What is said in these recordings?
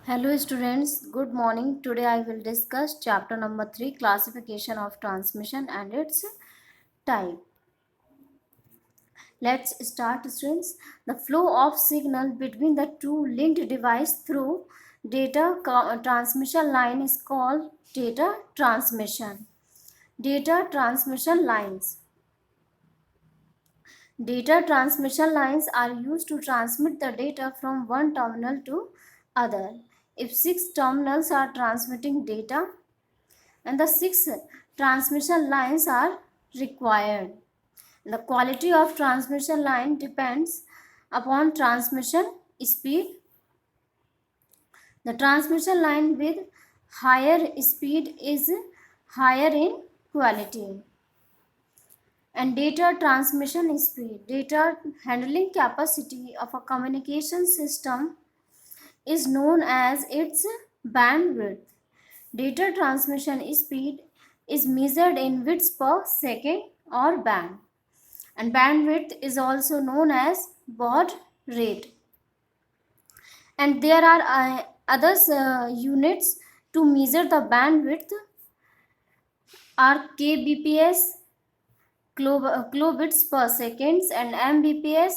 Hello students, good morning. Today I will discuss chapter number 3, classification of transmission and its type. Let's start students. The flow of signal between the two linked device through transmission line is called data transmission. Data transmission lines. Data transmission lines are used to transmit the data from one terminal to other. If 6 terminals are transmitting data, and the 6 transmission lines are required. The quality of transmission line depends upon transmission speed. The transmission line with higher speed is higher in quality. And data transmission speed. Data handling capacity of a communication system is known as its bandwidth. Data transmission speed is measured in bits per second or band, and bandwidth is also known as baud rate. And there are other units to measure the bandwidth are kbps, kilobits per seconds, and mbps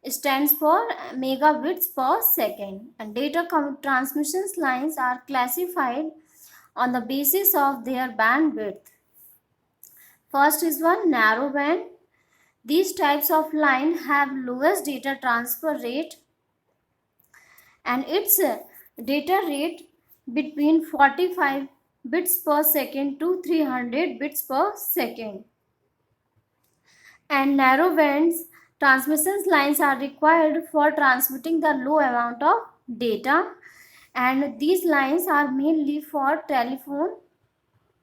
stands for megabits per second. And data transmission lines are classified on the basis of their bandwidth. First is one narrow band. These types of line have lowest data transfer rate, and its data rate between 45 bits per second to 300 bits per second. And narrow bands transmission lines are required for transmitting the low amount of data, and these lines are mainly for telephone,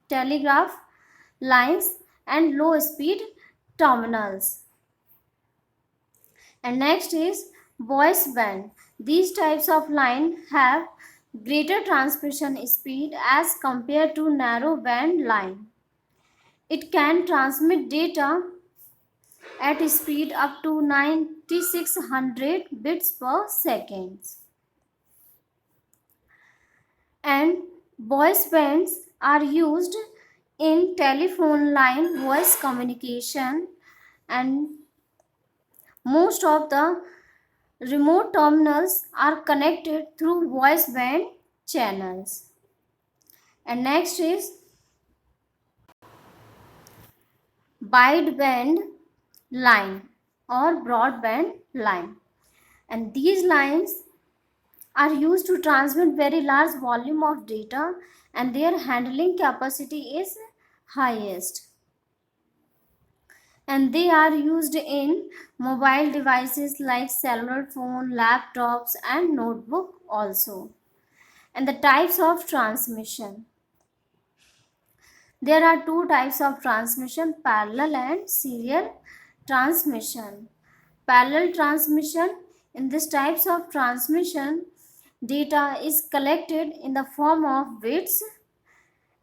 telegraph lines, and low speed terminals. And next is voice band. These types of line have greater transmission speed as compared to narrow band line. It can transmit data at a speed up to 9600 bits per second. And voice bands are used in telephone line voice communication, and most of the remote terminals are connected through voice band channels. And next is wideband line or broadband line. And these lines are used to transmit very large volume of data, and their handling capacity is highest. And they are used in mobile devices like cellular phone, laptops, and notebook also. And the types of transmission. There are two types of transmission: parallel and serial transmission. Parallel transmission. In these types of transmission, data is collected in the form of bits,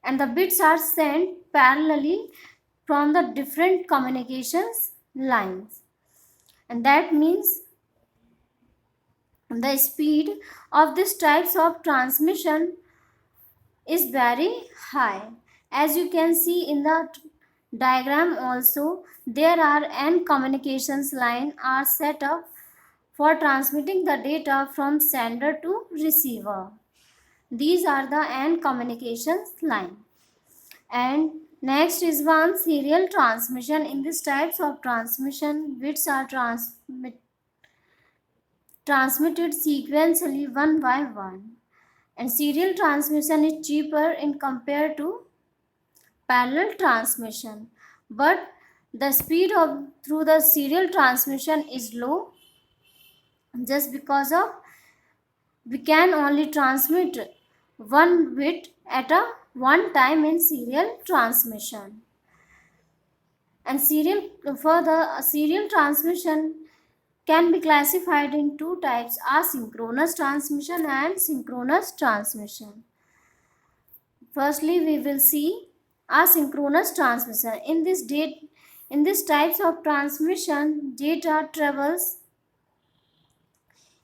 and the bits are sent parallelly from the different communications lines. And that means the speed of these types of transmission is very high. As you can see in the diagram also, there are n communications line are set up for transmitting the data from sender to receiver. These are the n communications line. And next is one serial transmission. In these types of transmission, bits are transmitted sequentially one by one. And serial transmission is cheaper in compared to parallel transmission, but the speed of through the serial transmission is low, just because of we can only transmit one bit at a one time in serial transmission. And serial transmission can be classified in two types: asynchronous transmission and synchronous transmission. Firstly, we will see asynchronous transmission. In this types of transmission, data travels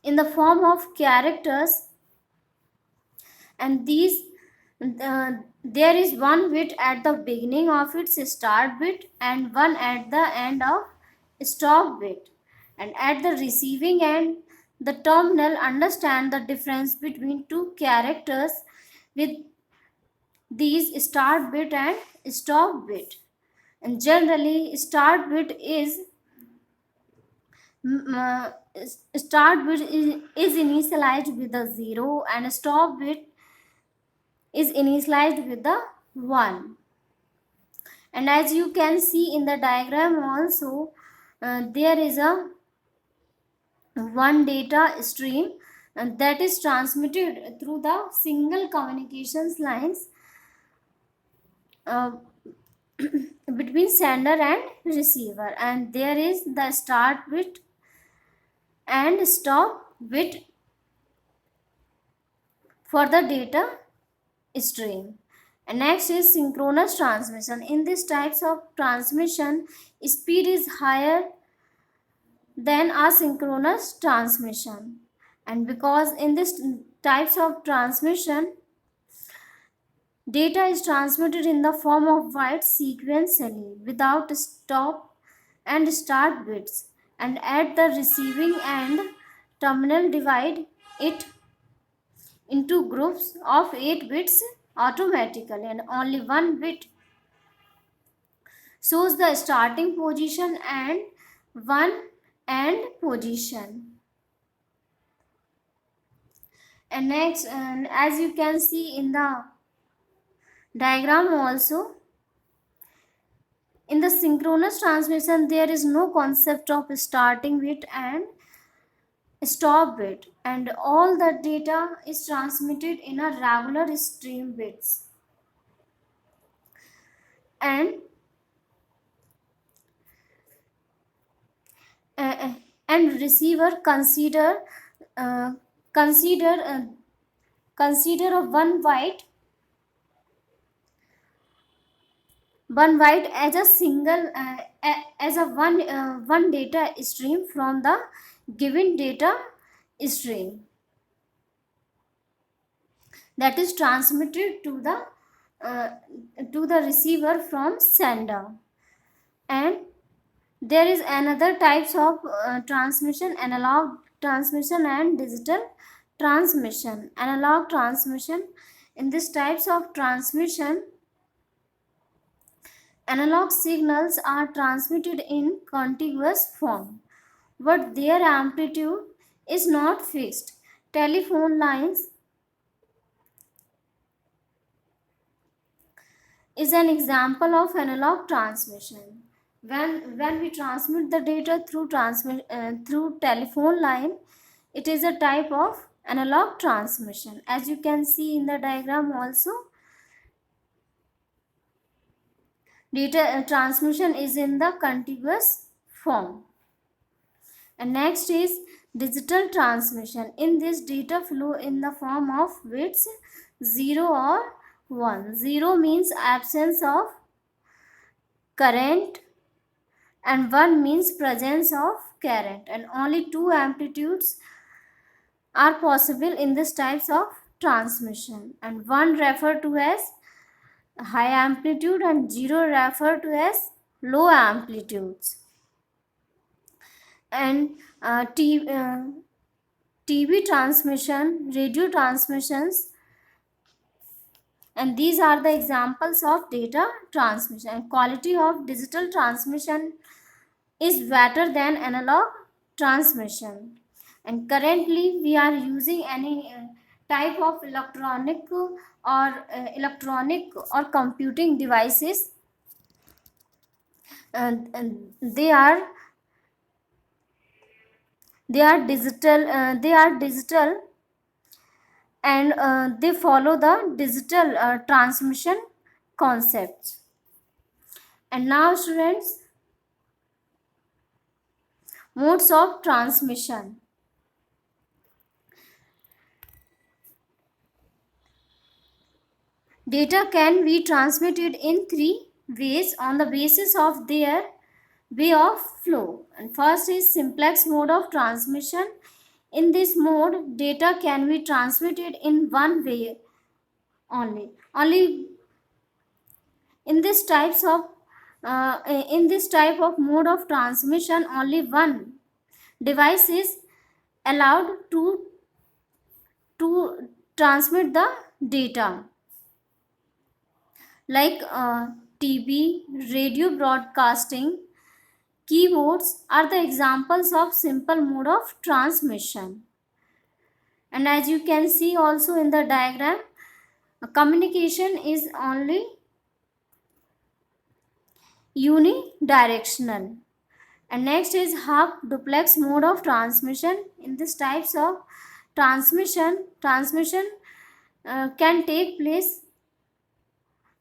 in the form of characters and there is one bit at the beginning of its start bit and one at the end of stop bit, and at the receiving end the terminal understand the difference between two characters with these start bit and stop bit. And generally start bit is mm, uh, start bit is initialized with the 0 and stop bit is initialized with the 1. And as you can see in the diagram also, there is a one data stream and that is transmitted through the single communications lines uh, between sender and receiver, and there is the start bit and stop bit for the data stream. And next is synchronous transmission. In these types of transmission, speed is higher than asynchronous transmission, and because in this types of transmission data is transmitted in the form of bytes sequentially without stop and start bits, and at the receiving end terminal divide it into groups of 8 bits automatically, and only one bit shows the starting position and one end position. And next, and as you can see in the diagram also, in the synchronous transmission there is no concept of starting bit and stop bit, and all the data is transmitted in a regular stream bits. And and receiver uh, consider consider a one byte as a single as a one data stream from the given data stream that is transmitted uh, to the receiver from sender. And there is another types of transmission: analog transmission and digital transmission. Analog transmission, in these types of transmission analog signals are transmitted in contiguous form, but their amplitude is not fixed. Telephone lines is an example of analog transmission. When we transmit the data through telephone line, it is a type of analog transmission. As you can see in the diagram also, data transmission is in the contiguous form. And next is digital transmission. In this, data flow in the form of bits 0 or 1. 0 means absence of current and 1 means presence of current, and only two amplitudes are possible in this types of transmission, and 1 referred to as high amplitude and 0 referred to as low amplitudes. And TV transmission, radio transmissions, and these are the examples of data transmission. And quality of digital transmission is better than analog transmission. And currently we are using any type of electronic or computing devices, and they are digital and they follow the digital transmission concepts. And now students, modes of transmission. Data can be transmitted in 3 ways on the basis of their way of flow. And first is simplex mode of transmission. In this mode, data can be transmitted in one way only in this type of mode of transmission, only one device is allowed to transmit the data, like TV, radio broadcasting, keyboards are the examples of simple mode of transmission. And as you can see also in the diagram, communication is only unidirectional. And next is half duplex mode of transmission. In this types of transmission can take place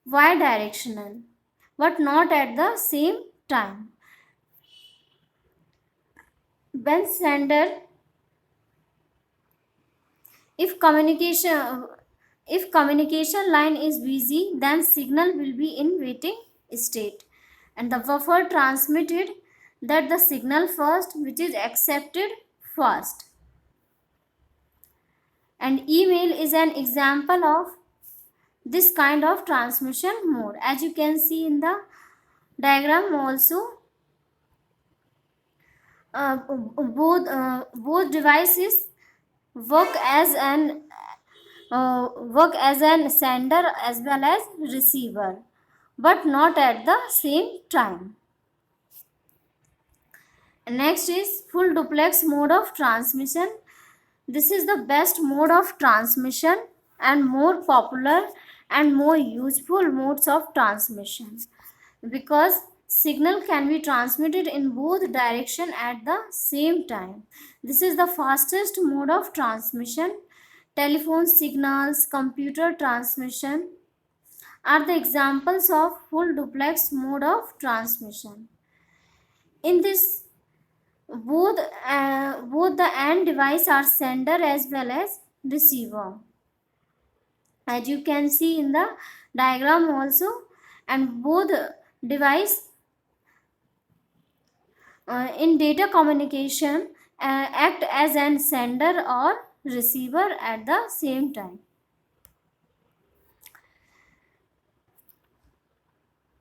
bidirectional but not at the same time. When sender if communication if communication line is busy, then signal will be in waiting state, and the buffer transmitted that the signal first, which is accepted first. And email is an example of this kind of transmission mode. As you can see in the diagram also, both devices work as an sender as well as receiver, but not at the same time. Next is full duplex mode of transmission. This is the best mode of transmission and more popular and more useful modes of transmission, because signal can be transmitted in both direction at the same time. This is the fastest mode of transmission. Telephone signals, computer transmission are the examples of full duplex mode of transmission. In this, both the end device are sender as well as receiver, as you can see in the diagram also. And both device in data communication act as an sender or receiver at the same time.